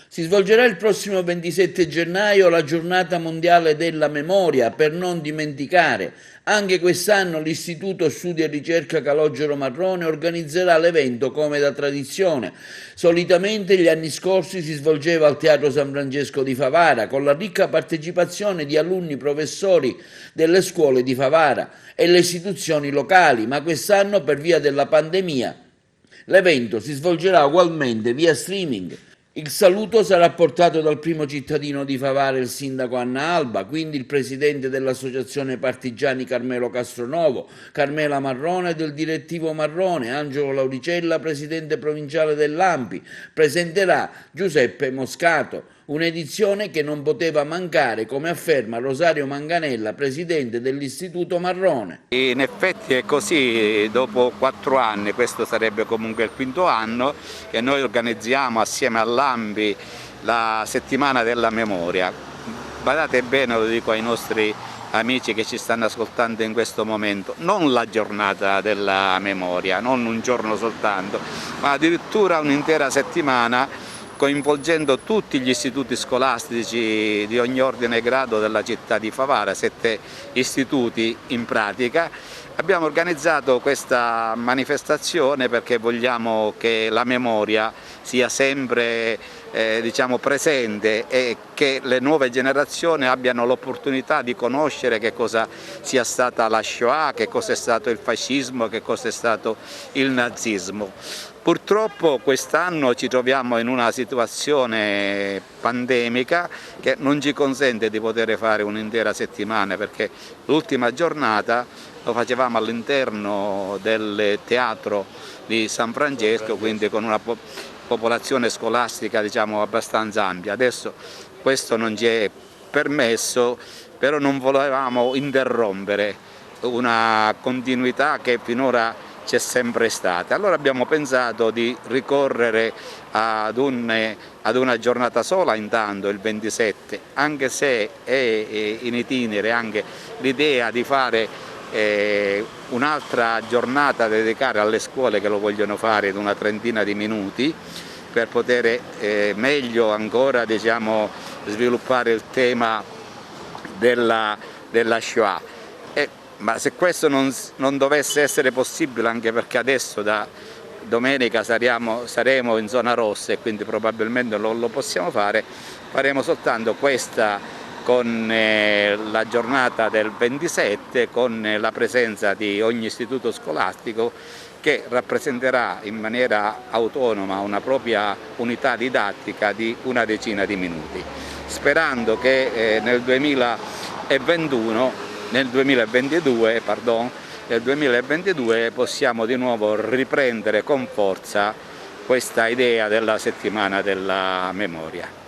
Si svolgerà il prossimo 27 gennaio la giornata mondiale della memoria per non dimenticare. Anche quest'anno l'Istituto Studi e Ricerca Calogero Marrone organizzerà l'evento come da tradizione. Solitamente gli anni scorsi si svolgeva al Teatro San Francesco di Favara con la ricca partecipazione di alunni professori delle scuole di Favara e le istituzioni locali, ma quest'anno per via della pandemia l'evento si svolgerà ugualmente via streaming. Il saluto sarà portato dal primo cittadino di Favara, il sindaco Anna Alba, quindi il presidente dell'associazione Partigiani Carmelo Castronovo, Carmela Marrone, e del direttivo Marrone, Angelo Lauricella, presidente provinciale dell'ANPI, presenterà Giuseppe Moscato. Un'edizione che non poteva mancare, come afferma Rosario Manganella, presidente dell'Istituto Marrone. In effetti è così, dopo 4 anni, questo sarebbe comunque il 5° anno, che noi organizziamo assieme all'ANPI la settimana della memoria. Badate bene, lo dico ai nostri amici che ci stanno ascoltando in questo momento, non la giornata della memoria, non un giorno soltanto, ma addirittura un'intera settimana, coinvolgendo tutti gli istituti scolastici di ogni ordine e grado della città di Favara, 7 istituti in pratica. Abbiamo organizzato questa manifestazione perché vogliamo che la memoria sia sempre presente e che le nuove generazioni abbiano l'opportunità di conoscere che cosa sia stata la Shoah, che cosa è stato il fascismo, che cosa è stato il nazismo. Purtroppo quest'anno ci troviamo in una situazione pandemica che non ci consente di poter fare un'intera settimana, perché l'ultima giornata lo facevamo all'interno del teatro di San Francesco, quindi con una popolazione scolastica abbastanza ampia. Adesso questo non ci è permesso, però non volevamo interrompere una continuità che finora c'è sempre stata. Allora abbiamo pensato di ricorrere ad una giornata sola intanto, il 27, anche se è in itinere anche l'idea di fare un'altra giornata da dedicare alle scuole che lo vogliono fare in una trentina di minuti, per poter meglio ancora sviluppare il tema della Shoah. Ma se questo non dovesse essere possibile, anche perché adesso da domenica saremo in zona rossa e quindi probabilmente non lo possiamo fare, faremo soltanto questa con la giornata del 27, con la presenza di ogni istituto scolastico che rappresenterà in maniera autonoma una propria unità didattica di una decina di minuti, sperando che nel 2022 possiamo di nuovo riprendere con forza questa idea della settimana della memoria.